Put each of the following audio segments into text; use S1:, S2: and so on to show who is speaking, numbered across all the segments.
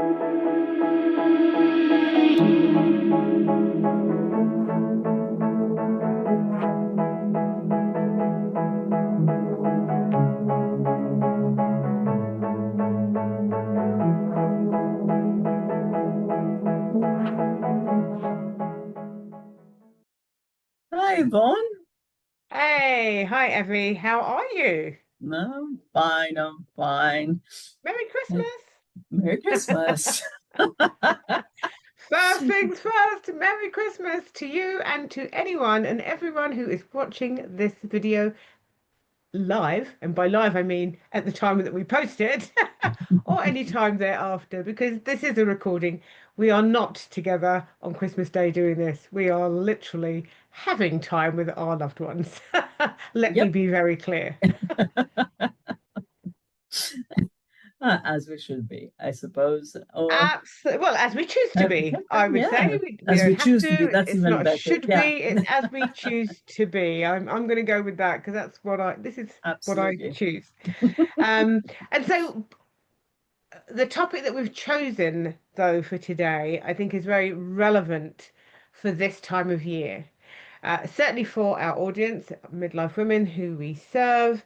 S1: Hi, Yvonne.
S2: Hey, hi Evie, how are you?
S1: No, I'm fine. I'm fine.
S2: Merry
S1: Merry
S2: Christmas!
S1: Christmas.
S2: First things first, Merry Christmas to you and to anyone and everyone who is watching this video live. And by live, I mean at the time that we post it or any time thereafter, because this is a recording. We are not together on Christmas Day doing this. We are literally having time with our loved ones. Let me
S1: Yep,
S2: be very clear.
S1: as we should be, I suppose. Or
S2: Absolutely. Well, as we choose to be, I would say
S1: yeah,
S2: we
S1: as
S2: don't
S1: we
S2: have
S1: choose to be,
S2: to.
S1: that's
S2: It's
S1: even
S2: not a
S1: better.
S2: should
S1: Yeah,
S2: be. It's as we choose to be. I'm going to go with that because that's what I. This is what I
S1: absolutely.
S2: choose. Um, and so the topic that we've chosen, though, for today, I think is very relevant for this time of year. Certainly for our audience, midlife women who we serve,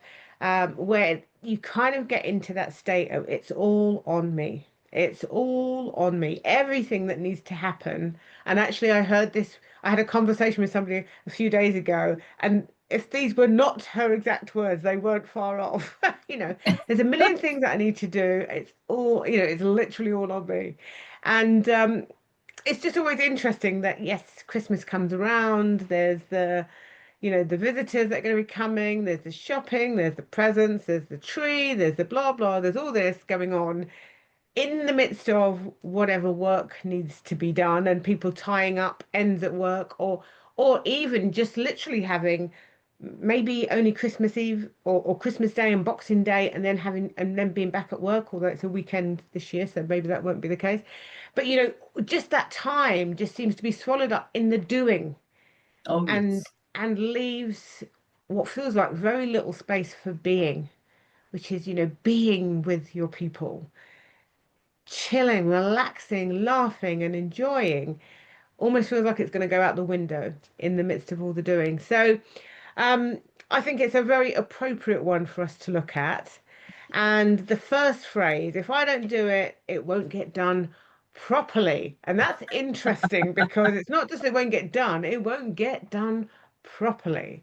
S2: where you kind of get into that state of it's all on me. It's all on me. Everything that needs to happen. And actually, I heard this, I had a conversation with somebody a few days ago, and if these were not her exact words, they weren't far off. There's a million things that I need to do. It's all, it's literally all on me. And it's just always interesting that yes, Christmas comes around. There's the visitors that are going to be coming. There's the shopping. There's the presents. There's the tree. There's the blah blah. There's all this going on in the midst of whatever work needs to be done, and people tying up ends at work, or even just literally having maybe only Christmas Eve or Christmas Day and Boxing Day, and then being back at work, although it's a weekend this year, so maybe that won't be the case. But just that time just seems to be swallowed up in the doing
S1: Oh,
S2: and
S1: yes.
S2: and leaves what feels like very little space for being, which is, being with your people, chilling, relaxing, laughing, and enjoying. Almost feels like it's going to go out the window in the midst of all the doing. So, um, I think it's a very appropriate one for us to look at. And the first phrase, if I don't do it, it won't get done properly. And that's interesting because it's not just it won't get done, it won't get done properly.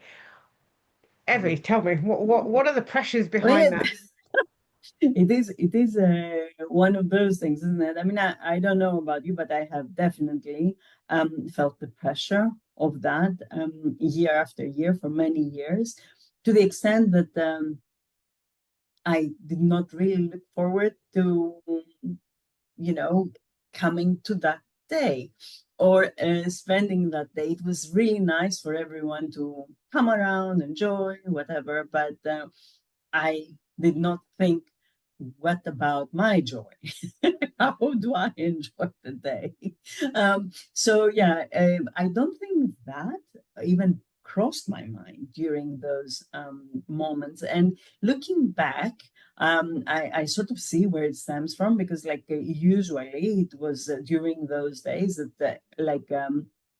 S2: Evie, tell me, what are the pressures
S1: Well,
S2: behind
S1: yeah,
S2: that?
S1: it is one of those things, isn't it? I mean, I don't know about you, but I have definitely felt the pressure of that year after year for many years, to the extent that I did not really look forward to, you know, coming to that day or spending that day. It was really nice for everyone to come around, enjoy, whatever, but I did not think, what about my joy? How do I enjoy the day? So yeah, I don't think that even crossed my mind during those moments. And looking back, I sort of see where it stems from, because like usually it was during those days that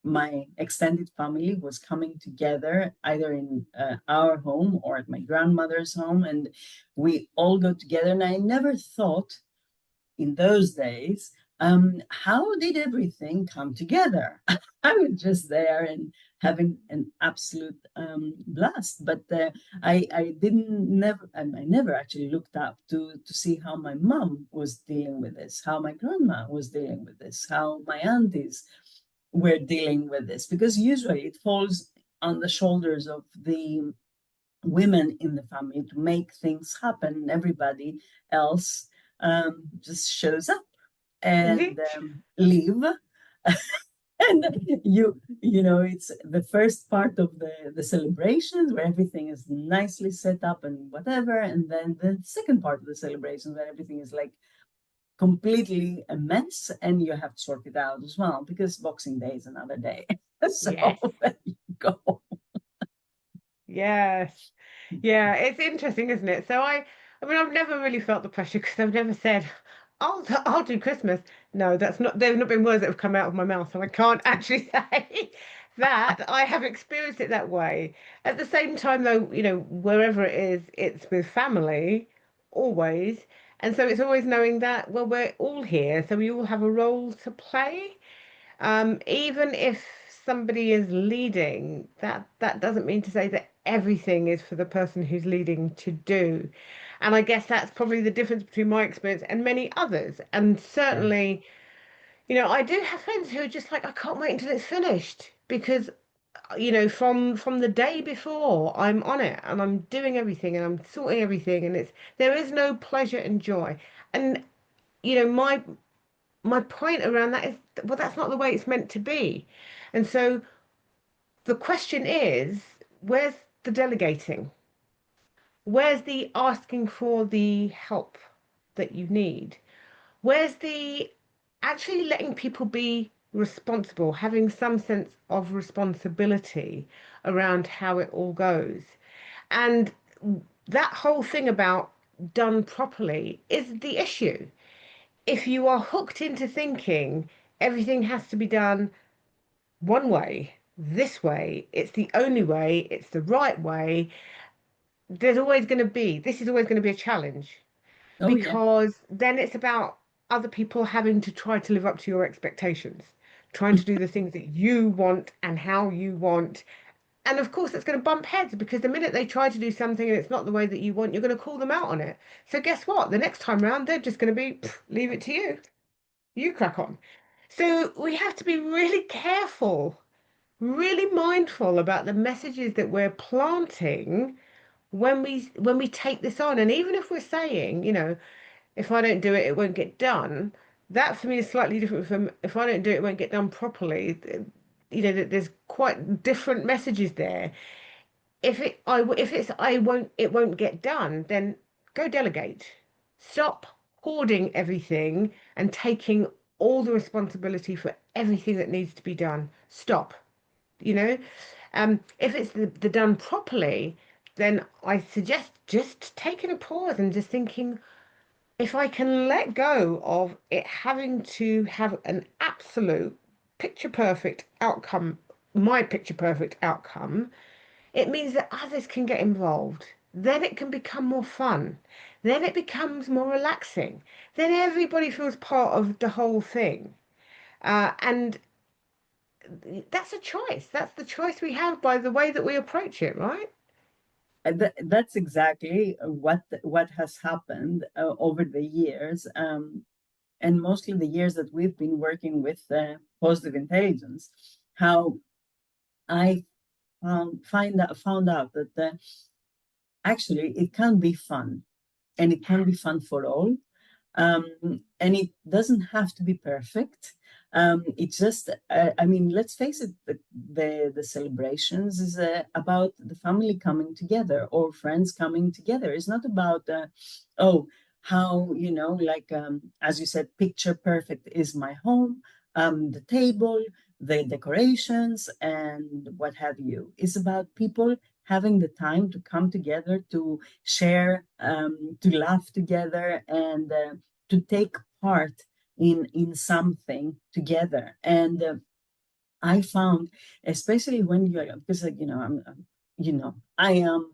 S1: my extended family was coming together either in our home or at my grandmother's home, and we all go together. And I never thought in those days, how did everything come together? I was just there and having an absolute blast. But I didn't never I never actually looked up to see how my mom was dealing with this, how my grandma was dealing with this, how my aunties were dealing with this, because usually it falls on the shoulders of the women in the family to make things happen. Everybody else just shows up and
S2: Lit-
S1: leave. And it's the first part of the celebrations where everything is nicely set up and whatever, and then the second part of the celebrations where everything is like completely a mess and you have to sort it out as well, because Boxing Day is another day. So
S2: Yes,
S1: there you go.
S2: yes. Yeah, it's interesting, isn't it? So I mean, I've never really felt the pressure because I've never said, I'll do Christmas. No, that's not, they've not been words that have come out of my mouth, so I can't actually say that I have experienced it that way. At the same time, though, wherever it is, it's with family, always. And so it's always knowing that, well, we're all here, so we all have a role to play. Even if somebody is leading, that doesn't mean to say that everything is for the person who's leading to do. And I guess that's probably the difference between my experience and many others. And
S1: Yeah.
S2: certainly, I do have friends who are just like, I can't wait until it's finished because, from the day before, I'm on it and I'm doing everything and I'm sorting everything, and there is no pleasure and joy. And my point around that is, well, that's not the way it's meant to be. And so the question is, where's the delegating? Where's the asking for the help that you need? Where's the actually letting people be responsible, having some sense of responsibility around how it all goes? And that whole thing about done properly is the issue. If you are hooked into thinking everything has to be done one way, this way, it's the only way, it's the right way, this is always going to be a challenge,
S1: Oh yeah.
S2: because then it's about other people having to try to live up to your expectations, trying to do the things that you want and how you want. And of course, it's going to bump heads, because the minute they try to do something and it's not the way that you want, you're going to call them out on it. So guess what? The next time round, they're just going to be, leave it to you. You crack on. So we have to be really careful, really mindful about the messages that we're planting when we take this on. And even if we're saying, if I don't do it, it won't get done. That for me is slightly different from if I don't do it, it won't get done properly. There's quite different messages there. If it's it won't get done, then go delegate. Stop hoarding everything and taking all the responsibility for everything that needs to be done. Stop. You know, if it's the done properly, then I suggest just taking a pause and just thinking, if I can let go of it having to have an absolute picture perfect outcome, my picture perfect outcome, it means that others can get involved. Then it can become more fun. Then it becomes more relaxing. Then everybody feels part of the whole thing. And that's a choice. That's the choice we have by the way that we approach it, right?
S1: That's exactly what has happened over the years, and mostly the years that we've been working with positive intelligence. How I found out that actually it can be fun, and it can be fun for all, and it doesn't have to be perfect. It's just, I mean, let's face it, the celebrations is about the family coming together or friends coming together. It's not about, oh, how, like, as you said, picture perfect is my home, the table, the decorations, and what have you. It's about people having the time to come together, to share, to laugh together, and to take part in something together. And I found, especially when you're, because I am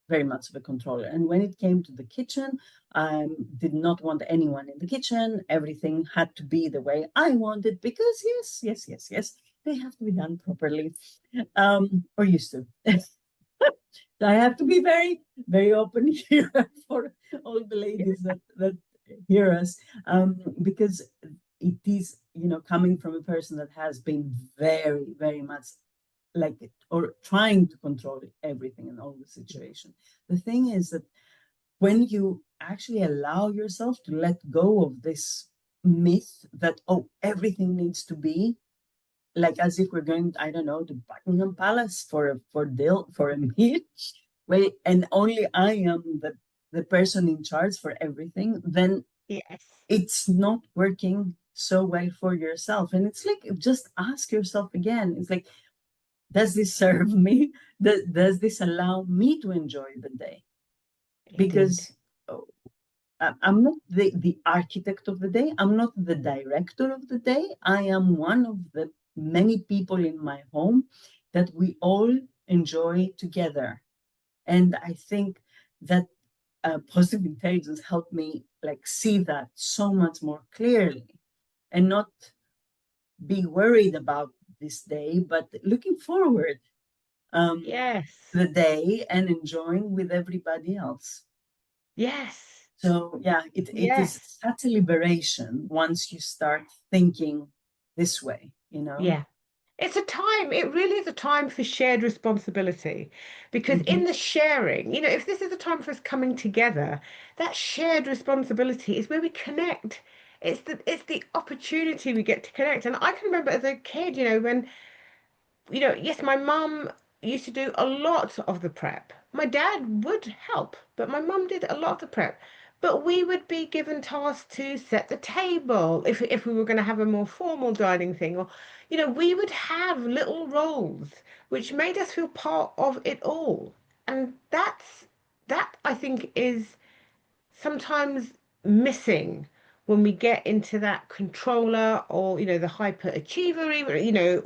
S1: very much of a controller, and when it came to the kitchen, I did not want anyone in the kitchen. Everything had to be the way I wanted, because yes, yes, yes, yes, they have to be done properly, or used to. I have to be very, very open here for all the ladies that hear us, because it is, coming from a person that has been very, very much like it, or trying to control everything in all the situation. The thing is that when you actually allow yourself to let go of this myth that, oh, everything needs to be like as if we're going, I don't know, to Buckingham Palace for a meal, wait, and only I am the person in charge for everything, then
S2: Yes,
S1: it's not working so well for yourself. And it's like, just ask yourself again. It's like, does this serve me? Does this allow me to enjoy the day?
S2: indeed.
S1: Because oh, I'm not the architect of the day. I'm not the director of the day. I am one of the many people in my home that we all enjoy together. And I think that positive intelligence helped me like see that so much more clearly and not be worried about this day, but looking forward um,
S2: Yes.
S1: the day and enjoying with everybody else.
S2: Yes.
S1: So yeah, it is
S2: Yes.
S1: such a liberation once you start thinking this way, you know?
S2: Yeah. It's a time, it really is a time for shared responsibility because
S1: Mhm.
S2: in the sharing, if this is a time for us coming together, that shared responsibility is where we connect. It's the opportunity we get to connect. And I can remember as a kid, when yes, my mum used to do a lot of the prep. My dad would help, but my mum did a lot of the prep. But we would be given tasks to set the table if we were going to have a more formal dining thing, or, we would have little roles which made us feel part of it all. And that I think is sometimes missing when we get into that controller or, the hyperachiever,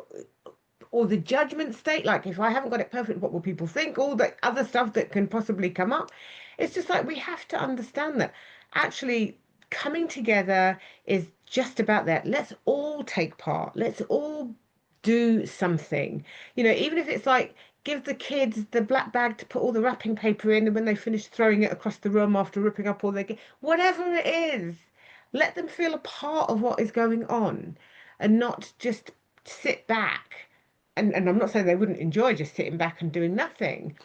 S2: or the judgment state, like if I haven't got it perfect, what will people think? All the other stuff that can possibly come up. It's just like we have to understand that actually coming together is just about that. Let's all take part. Let's all do something. Even if it's like give the kids the black bag to put all the wrapping paper in, and when they finish throwing it across the room after ripping up all their, whatever it is, let them feel a part of what is going on and not just sit back and I'm not saying they wouldn't enjoy just sitting back and doing nothing,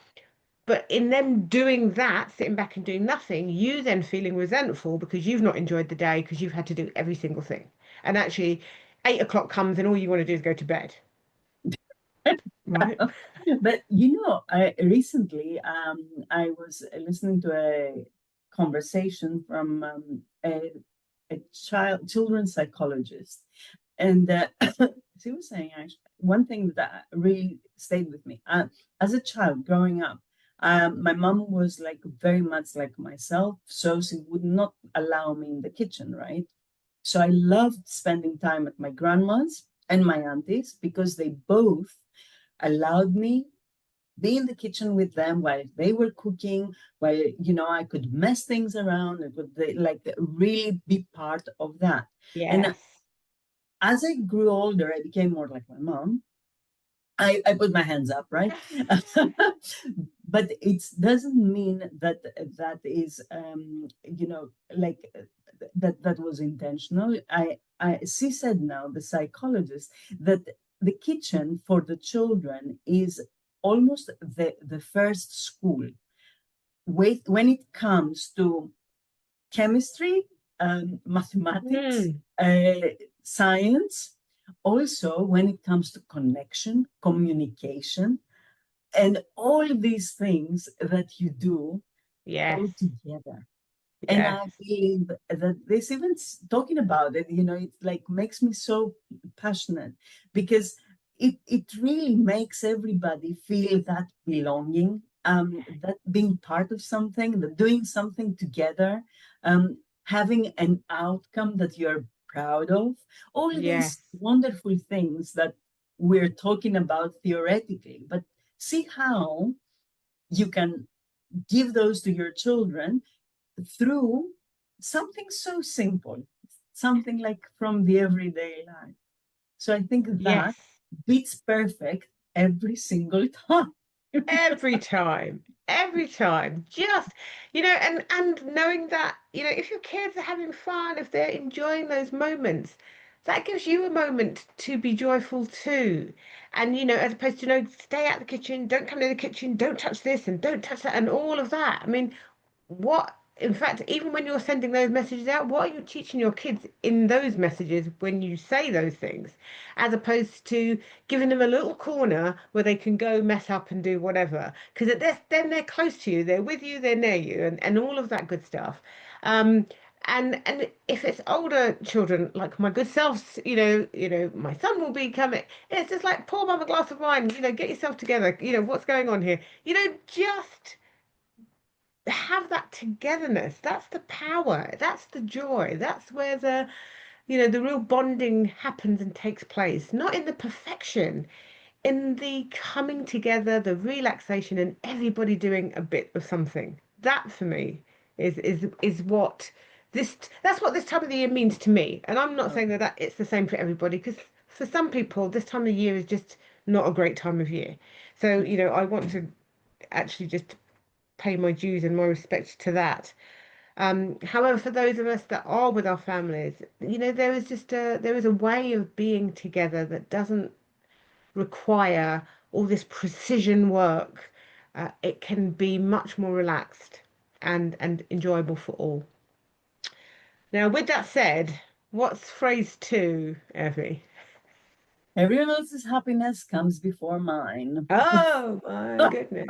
S2: but in them doing that, sitting back and doing nothing, you then feeling resentful because you've not enjoyed the day because you've had to do every single thing. And actually, 8 o'clock comes and all you want to do is go to bed, right?
S1: But I recently I was listening to a conversation from a children's psychologist, and she was saying actually one thing that really stayed with me. As a child growing up, my mom was like very much like myself, so she would not allow me in the kitchen, right? So I loved spending time at my grandma's and my auntie's because they both allowed me be in the kitchen with them while they were cooking, while I could mess things around. I could like really be part of that. And
S2: Yes.
S1: as I grew older, I became more like my mom. I put my hands up, right? But it doesn't mean that that is like that was intentional. She said now, the psychologist, that the kitchen for the children is almost the first school with when it comes to chemistry, mathematics,
S2: Mm,
S1: science, also when it comes to connection, communication, and all these things that you do all
S2: yes.
S1: together. And I
S2: Yes.
S1: believe that this, even talking about it, it like makes me so passionate because it really makes everybody feel that belonging, that being part of something, that doing something together, having an outcome that you're proud of, all these
S2: Yes.
S1: wonderful things that we're talking about theoretically, but see how you can give those to your children through something so simple, something like from the everyday life. So I think that
S2: Yes.
S1: beats perfect every single time.
S2: Every time, just and knowing that if your kids are having fun, if they're enjoying those moments, that gives you a moment to be joyful too. And as opposed to stay out the kitchen, don't come in the kitchen, don't touch this and don't touch that and all of that. I mean, what in fact, even when you're sending those messages out, what are you teaching your kids in those messages when you say those things, as opposed to giving them a little corner where they can go mess up and do whatever, because then they're close to you, they're with you, they're near you, and all of that good stuff. um and if it's older children like my good self, my son will be coming, it's just like pour mum a glass of wine, get yourself together, what's going on here, just have that togetherness. That's the power. That's the joy. That's where the real bonding happens and takes place. Not in the perfection, in the coming together, the relaxation, and everybody doing a bit of something. That for me is what this that's what this time of the year means to me. And I'm not saying
S1: Okay.
S2: that it's the same for everybody, because for some people this time of year is just not a great time of year. So, I want to actually just pay my dues and my respect to that. However, for those of us that are with our families, there is a way of being together that doesn't require all this precision work. It can be much more relaxed and enjoyable for all. Now, with that said, what's phrase two, Evie?
S1: Everyone else's happiness comes before mine.
S2: Oh my goodness.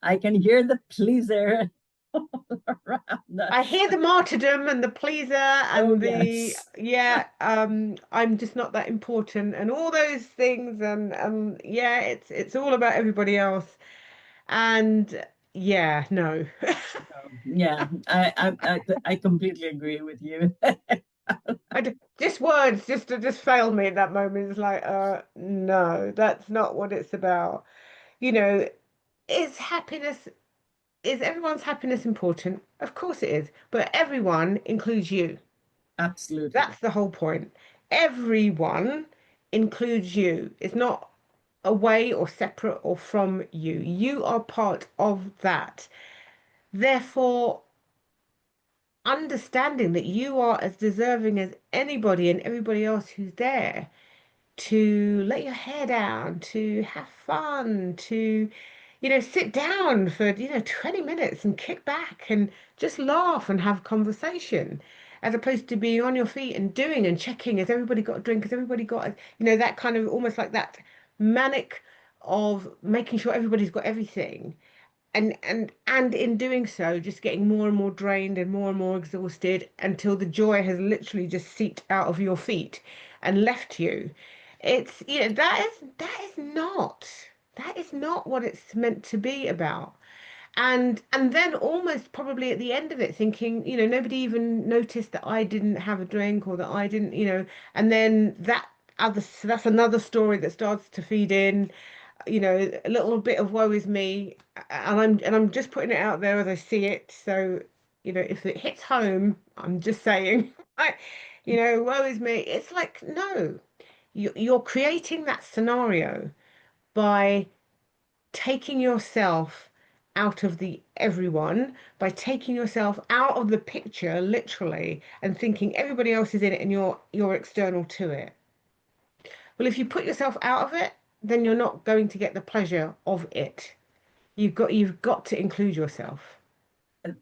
S1: I can hear the pleaser all around
S2: I
S1: us.
S2: hear the martyrdom and the pleaser
S1: Oh,
S2: and the
S1: yes.
S2: yeah, I'm just not that important and all those things, and yeah, it's all about everybody else. And yeah, no.
S1: Yeah, I completely agree with you.
S2: Just words just failed me in that moment. It's like, no, that's not what it's about. You know, is happiness, is everyone's happiness important? Of course it is, but everyone includes you.
S1: Absolutely.
S2: That's the whole point. Everyone includes you. It's not away or separate or from you. You are part of that. Therefore, understanding that you are as deserving as anybody and everybody else who's there, to let your hair down, to have fun, to, sit down for, 20 minutes and kick back and just laugh and have conversation, as opposed to being on your feet and doing and checking, has everybody got a drink? Has everybody got, that kind of almost like that manic of making sure everybody's got everything. And in doing so, just getting more and more drained and more exhausted until the joy has literally just seeped out of your feet and left you. It's, that is not what it's meant to be about. And then almost probably at the end of it thinking, nobody even noticed that I didn't have a drink, or that I didn't, and then that's another story that starts to feed in, a little bit of woe is me, and I'm just putting it out there as I see it. So, if it hits home, I'm just saying, woe is me. It's like, no, you're creating that scenario by taking yourself out of the everyone, by taking yourself out of the picture, literally, and thinking everybody else is in it and you're external to it. Well, if you put yourself out of it, then you're not going to get the pleasure of it. You've got to include yourself.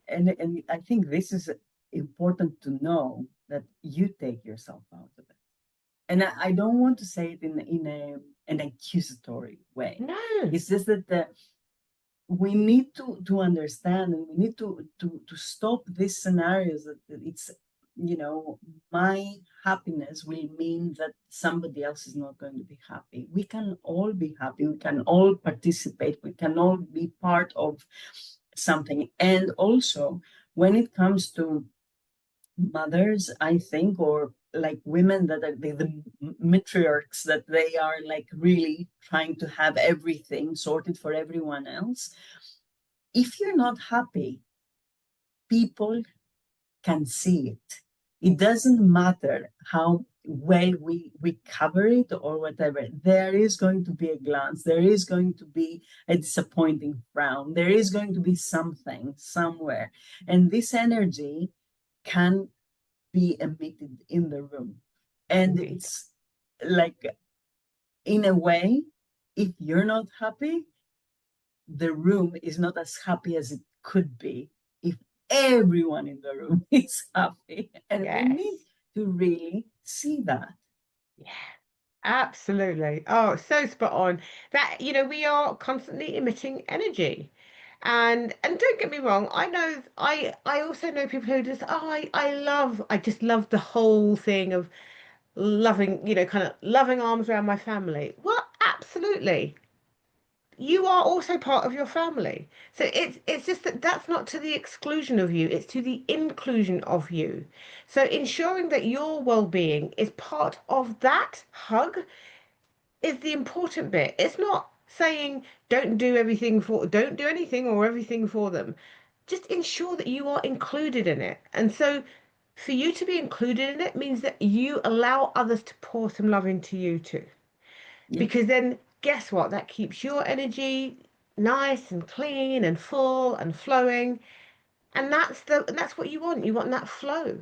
S1: And I think this is important to know that you take yourself out of it. And I don't want to say it in an accusatory way.
S2: No.
S1: It's just that we need to understand, and we need to stop these scenarios that it's, my happiness will mean that somebody else is not going to be happy. We can all be happy, we can all participate, we can all be part of something. And also, when it comes to mothers, I think, or like women that are the matriarchs, that they are like really trying to have everything sorted for everyone else. If you're not happy, people can see it. It doesn't matter how well we cover it or whatever. There is going to be a glance. There is going to be a disappointing frown. There is going to be something somewhere. And this energy can be emitted in the room. And
S2: Indeed.
S1: it's like, in a way, if you're not happy, the room is not as happy as it could be if everyone in the room is happy. And we
S2: Yes.
S1: need to really see that.
S2: Yeah. Absolutely. Oh, so spot on. That, we are constantly emitting energy. And don't get me wrong, I also know people who just, oh, I just love the whole thing of loving, kind of loving arms around my family. Well, absolutely. you are also part of your family. So it's just that that's not to the exclusion of you, it's to the inclusion of you. So ensuring that your well-being is part of that hug is the important bit. It's not saying don't do anything or everything for them. Just ensure that you are included in it. And so for you to be included in it means that you allow others to pour some love into you too.
S1: Yeah.
S2: Because then guess what? That keeps your energy nice and clean and full and flowing. And that's what you want. You want that flow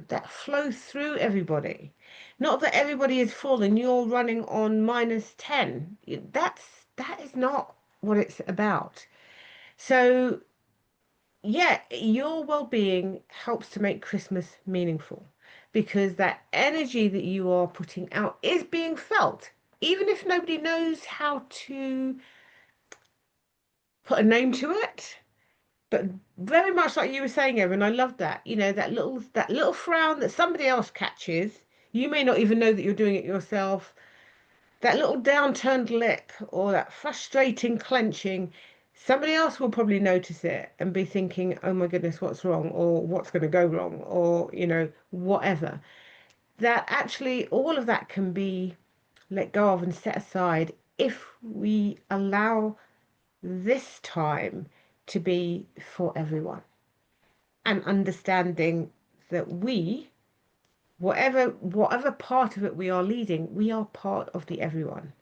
S2: through everybody. Not that everybody is full and you're running on -10. That is not what it's about. So yeah, your well-being helps to make Christmas meaningful because that energy that you are putting out is being felt, even if nobody knows how to put a name to it. But very much like you were saying, Evan, I love that. You know, that little frown that somebody else catches. You may not even know that you're doing it yourself. That little downturned lip or that frustrating clenching, somebody else will probably notice it and be thinking, oh my goodness, what's wrong? Or what's going to go wrong? Or, whatever. That actually all of that can be let go of and set aside if we allow this time to be for everyone and understanding that whatever part of it we are leading, we are part of the everyone.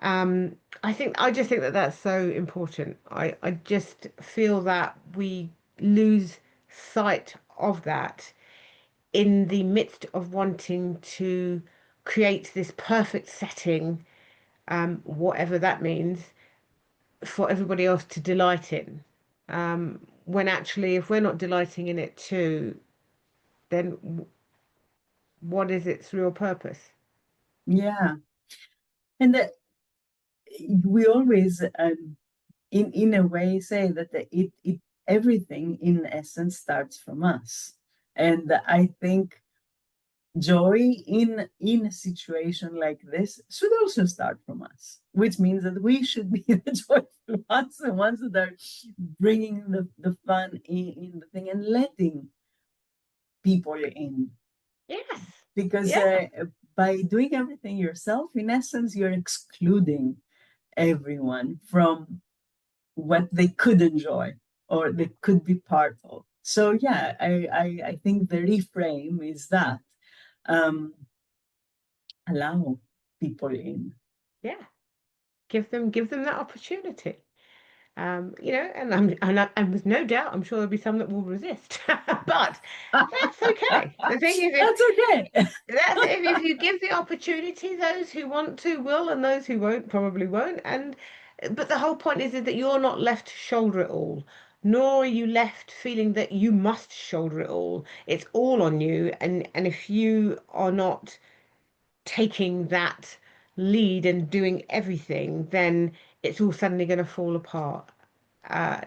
S2: I just think that that's so important. I just feel that we lose sight of that in the midst of wanting to create this perfect setting, whatever that means, for everybody else to delight in. When actually, if we're not delighting in it too, then what is its real purpose?
S1: Yeah. And that we always, in a way, say that it everything in essence starts from us. And I think joy in a situation like this should also start from us, which means that we should be the joyful ones, the ones that are bringing the fun in the thing and letting people in.
S2: Yes.
S1: Because
S2: Yeah.
S1: by doing everything yourself, in essence, you're excluding everyone from what they could enjoy or they could be part of. So yeah, I think the reframe is that, um, allow people in.
S2: Yeah. Give them that opportunity. And with no doubt, I'm sure there'll be some that will resist, but that's okay. The thing is, if
S1: That's okay.
S2: if you give the opportunity, those who want to will, and those who won't probably won't. And but the whole point is that you're not left to shoulder it all, nor are you left feeling that you must shoulder it all. It's all on you, and if you are not taking that lead and doing everything, then it's all suddenly going to fall apart.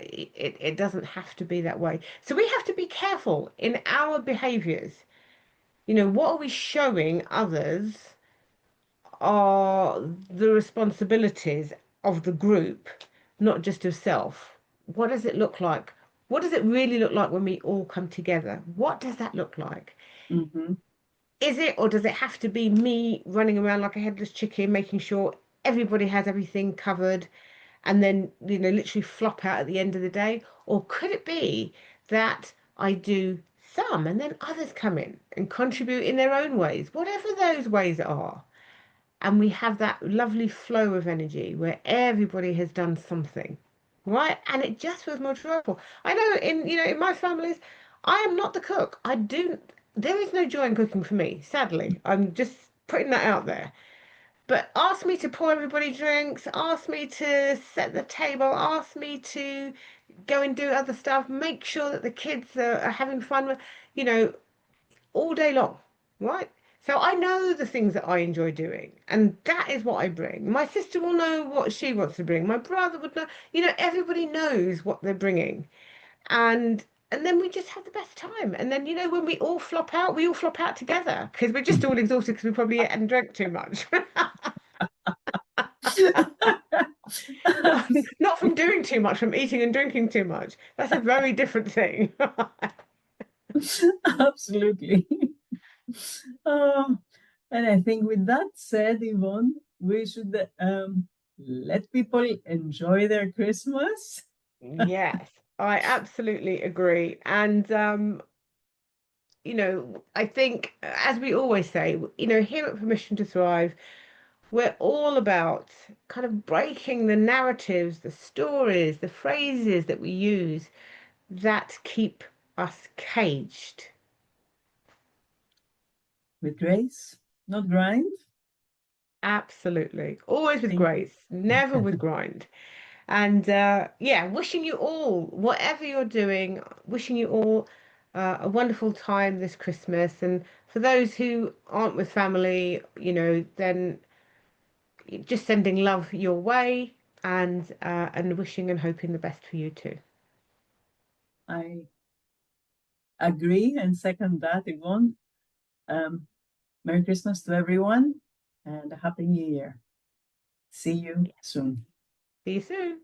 S2: It doesn't have to be that way. So we have to be careful in our behaviors. What are we showing others are the responsibilities of the group, not just of self? What does it look like? What does it really look like when we all come together? What does that look like?
S1: Hmm.
S2: Is it, or does it have to be me running around like a headless chicken, making sure everybody has everything covered and then, literally flop out at the end of the day? Or could it be that I do some and then others come in and contribute in their own ways, whatever those ways are? And we have that lovely flow of energy where everybody has done something, right? And it just feels more joyful. I know in my families, I am not the cook. There is no joy in cooking for me, sadly. I'm just putting that out there. But ask me to pour everybody drinks, ask me to set the table, ask me to go and do other stuff, make sure that the kids are having fun with, you know, all day long, right? So I know the things that I enjoy doing, and that is what I bring. My sister will know what she wants to bring. My brother would know. Everybody knows what they're bringing, and then we just have the best time. And then when we all flop out, we all flop out together because we're just all exhausted because we probably ate and drank too much. Not from doing too much, from eating and drinking too much. That's a very different thing.
S1: Absolutely. Oh, and I think with that said, Yvonne, we should let people enjoy their Christmas.
S2: Yes, I absolutely agree. And I think, as we always say, here at Permission to Thrive, we're all about kind of breaking the narratives, the stories, the phrases that we use that keep us caged.
S1: With grace, not grind.
S2: Absolutely. Always with
S1: Thank you.
S2: grace, never with grind. And yeah, wishing you all, whatever you're doing, wishing you all a wonderful time this Christmas. And for those who aren't with family, then just sending love your way and wishing and hoping the best for you too.
S1: I agree and second that, Yvonne. Um, Merry Christmas to everyone and a Happy New Year. See you soon.
S2: See you soon.